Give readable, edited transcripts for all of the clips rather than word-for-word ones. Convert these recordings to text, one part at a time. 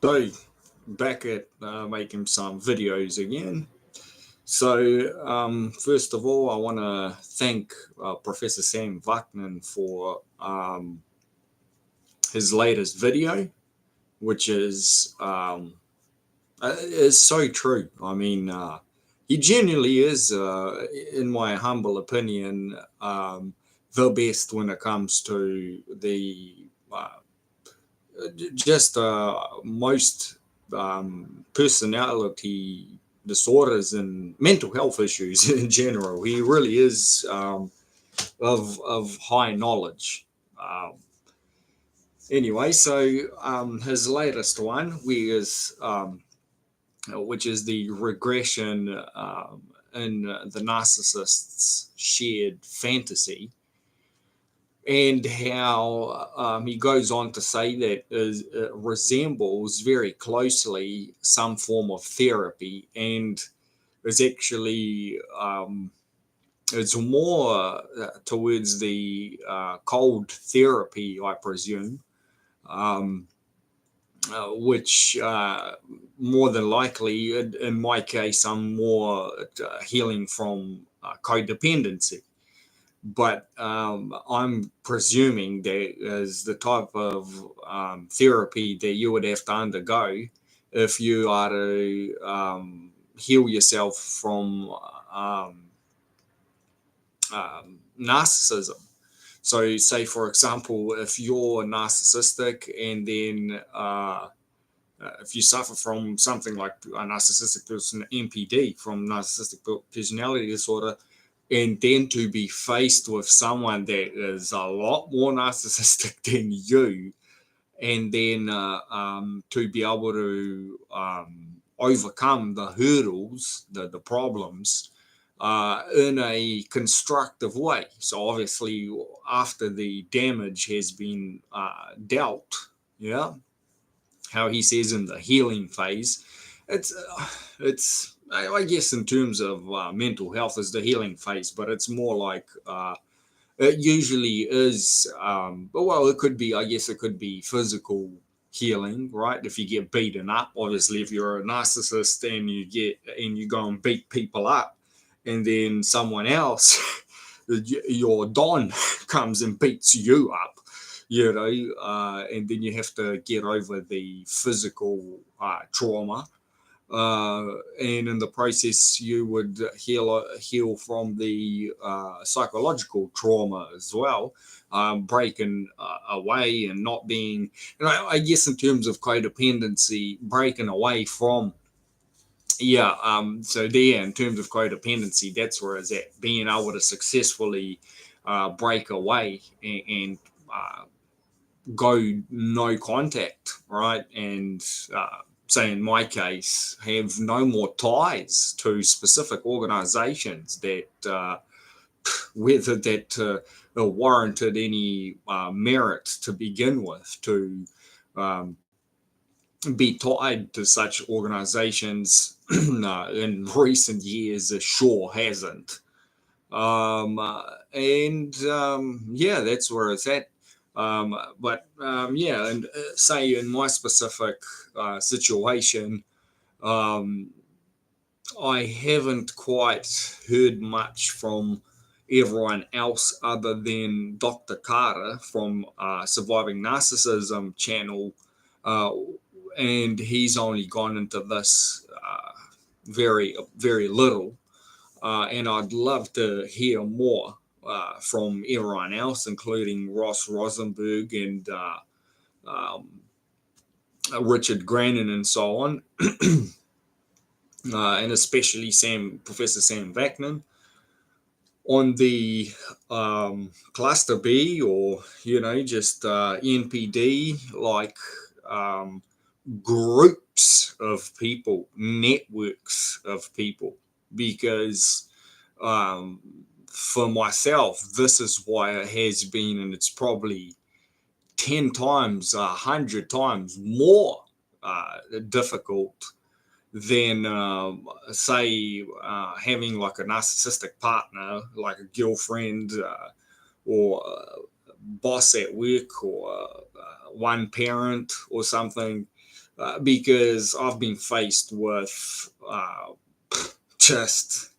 So, back at making some videos again. So, first of all, I want to thank Professor Sam Vaknin for his latest video, which is so true. I mean, he genuinely is, in my humble opinion, the best when it comes to the just most personality disorders and mental health issues in general. He really is of high knowledge. Um, anyway, so his latest one, which is the regression in the narcissist's shared fantasy, and how he goes on to say that it resembles very closely some form of therapy, and is actually it's more towards the cold therapy, I presume, um, which more than likely, in my case, I'm more healing from codependency. But I'm presuming that is the type of therapy that you would have to undergo if you are to heal yourself from narcissism. So, say for example, if you're narcissistic and then if you suffer from something like a narcissistic person, NPD, from narcissistic personality disorder, and then to be faced with someone that is a lot more narcissistic than you, and then to be able to overcome the hurdles, the problems, in a constructive way. So obviously, after the damage has been dealt, yeah, how he says in the healing phase, it's I guess in terms of mental health is the healing phase, but it's more like it usually is. But well, it could be. I guess it could be physical healing, right? If you get beaten up, obviously, if you're a narcissist and you go and beat people up, and then someone else, your don, comes and beats you up, and then you have to get over the physical trauma, and in the process you would heal from the psychological trauma as well, breaking away and not being, and I guess in terms of codependency, breaking away from, yeah, so there, in terms of codependency, that's where it's at, being able to successfully break away and go no contact, right? And say in my case, have no more ties to specific organizations that whether that warranted any merit to begin with, to um, be tied to such organizations in recent years sure hasn't. And Yeah, that's where it's at. Yeah, and say in my specific situation, um, I haven't quite heard much from everyone else other than Dr. Carter from Surviving Narcissism channel, uh, and he's only gone into this very little, and I'd love to hear more from everyone else, including Ross Rosenberg and um, Richard Grannon and so on, and especially Professor Sam Vaknin on the cluster B, or just NPD, like um, groups of people, networks of people, because um, for myself, this is why it has been, and it's probably 10 times, 100 times more difficult than, say, having like a narcissistic partner, like a girlfriend, or boss at work, or one parent or something. because I've been faced with just.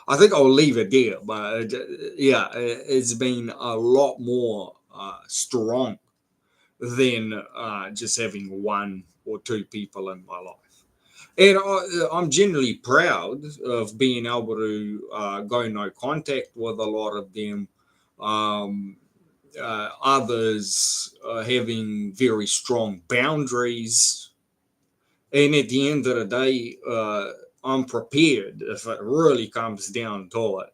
I think I'll leave it there, but yeah, it's been a lot more strong than just having one or two people in my life. And I'm generally proud of being able to go no contact with a lot of them. Um, Others having very strong boundaries. And at the end of the day, I'm prepared if it really comes down to it.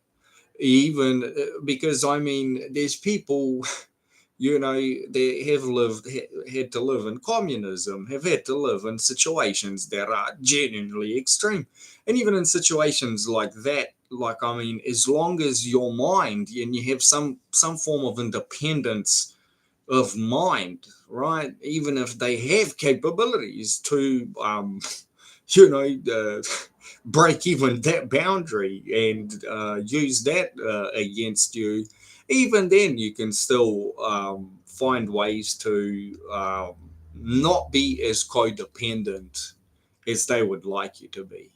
Even because I mean, there's people, they have had to live in communism, have had to live in situations that are genuinely extreme. And even in situations like that, like, I mean, as long as your mind and you have some form of independence of mind, right? Even if they have capabilities to, you know, uh, break even that boundary and use that against you, even then you can still find ways to not be as codependent as they would like you to be,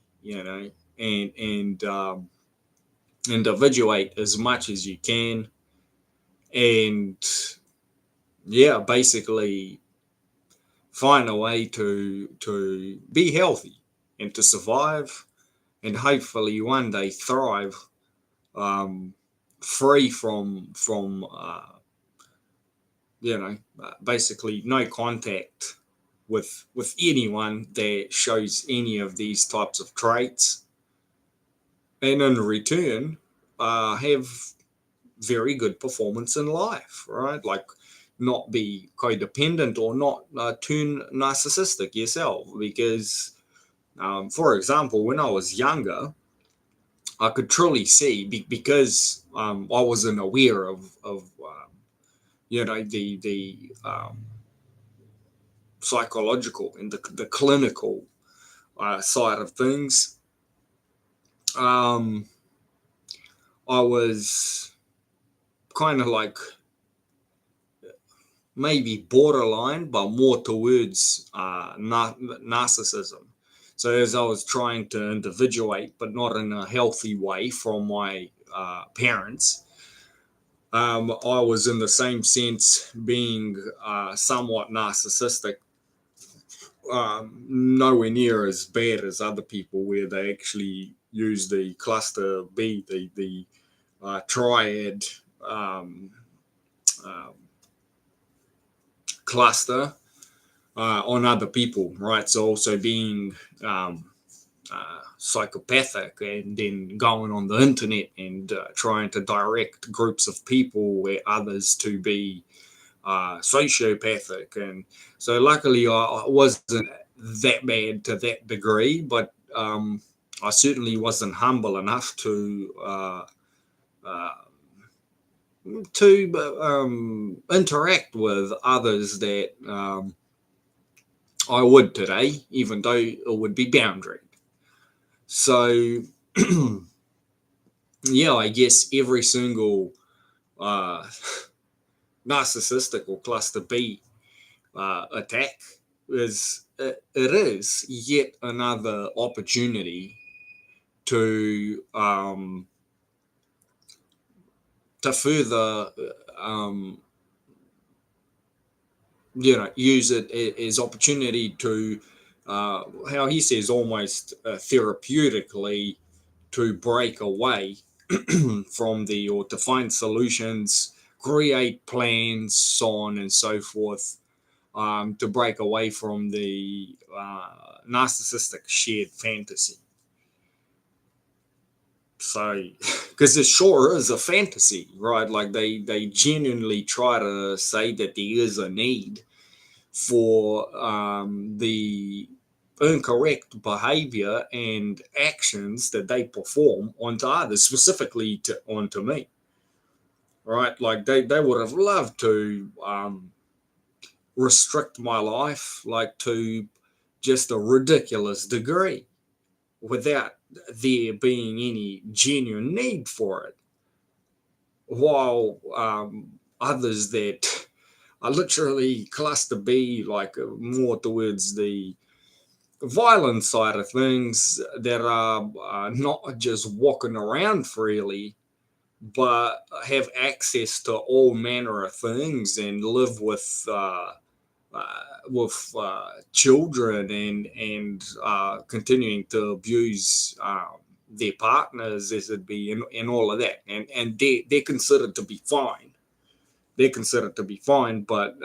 and individuate as much as you can, and yeah, basically find a way to be healthy and to survive and hopefully one day thrive, um, free from basically no contact with anyone that shows any of these types of traits, and in return have very good performance in life, right? Like, not be codependent or not turn narcissistic yourself. Because, for example, when I was younger, I could truly see because I wasn't aware of the psychological and the clinical side of things. Um, I was kind of like maybe borderline, but more towards narcissism. So as I was trying to individuate, but not in a healthy way from my parents, I was in the same sense being somewhat narcissistic, nowhere near as bad as other people, where they actually use the cluster B, the triad um, uh, cluster on other people, right? So also being psychopathic and then going on the internet and trying to direct groups of people where others to be sociopathic. And so luckily I wasn't that bad to that degree, but I certainly wasn't humble enough uh, to interact with others that I would today, even though it would be boundary. So, yeah, I guess every single uh, narcissistic or cluster B attack it is yet another opportunity to further use it as opportunity to how he says almost therapeutically to break away from the or to find solutions, create plans, so on and so forth, to break away from the narcissistic shared fantasy. So, because it sure is a fantasy, right? Like they genuinely try to say that there is a need for the incorrect behavior and actions that they perform onto others, specifically onto me, right? Like they would have loved to restrict my life, like to just a ridiculous degree, without there being any genuine need for it. While others that are literally cluster B, like more towards the violent side of things that are not just walking around freely, but have access to all manner of things and live children and continuing to abuse their partners as it be and all of that, and they're considered to be fine. They're considered to be fine, but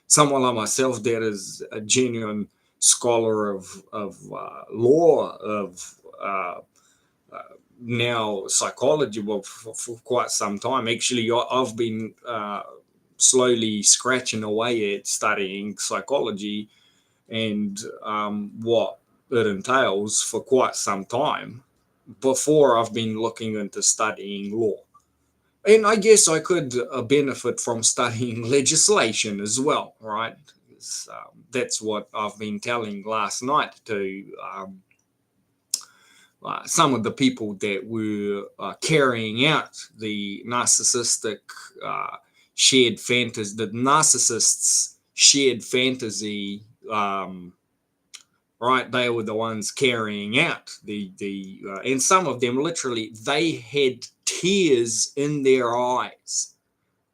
someone like myself that is a genuine scholar of law of now psychology, well, for quite some time. Actually, I've been slowly scratching away at studying psychology and what it entails for quite some time before I've been looking into studying law. And I guess I could benefit from studying legislation as well, right? That's what I've been telling last night to some of the people that were carrying out the narcissistic shared fantasy, the narcissists' shared fantasy. Right, they were the ones carrying out and some of them literally they had tears in their eyes.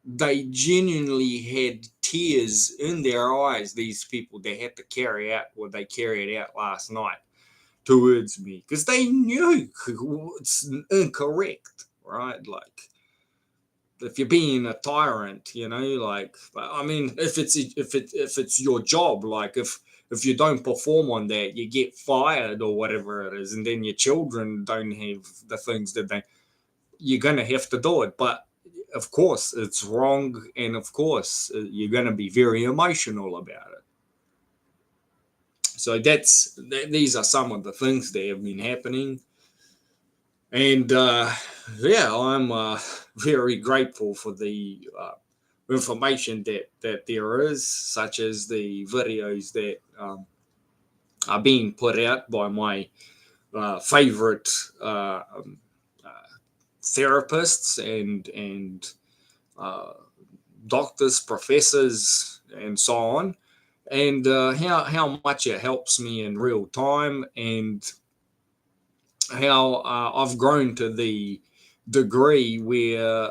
They genuinely had tears in their eyes. These people that had to carry out what they carried out last night towards me because they knew it's incorrect, right? Like if you're being a tyrant, like I mean, if it's your job, like if you don't perform on that, you get fired or whatever it is, and then your children don't have the things that you're gonna have to do it. But of course, it's wrong, and of course, you're gonna be very emotional about it. So these are some of the things that have been happening, and yeah, I'm very grateful for the information that there is, such as the videos that are being put out by my favorite therapists and uh, doctors, professors, and so on, and how much it helps me in real time, and how I've grown to the degree where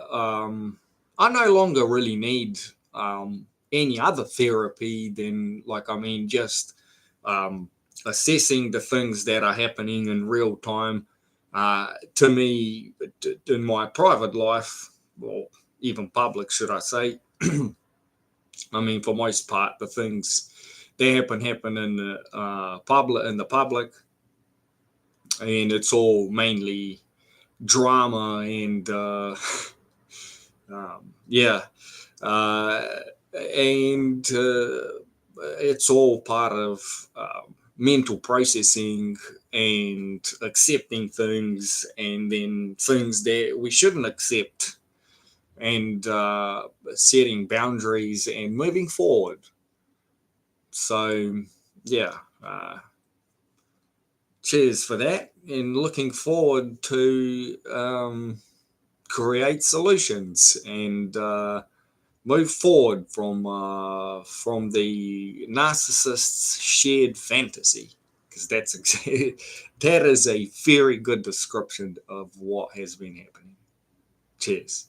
I no longer really need any other therapy than, like, I mean, just um, assessing the things that are happening in real time to me in my private life, or even public, should I say. I mean, for most part, the things that happen in the public, and it's all mainly drama and yeah, uh, and it's all part of mental processing and accepting things, and then things that we shouldn't accept, and setting boundaries and moving forward. So yeah, cheers for that, and looking forward to create solutions and move forward from the narcissist's shared fantasy, because that is a very good description of what has been happening. Cheers.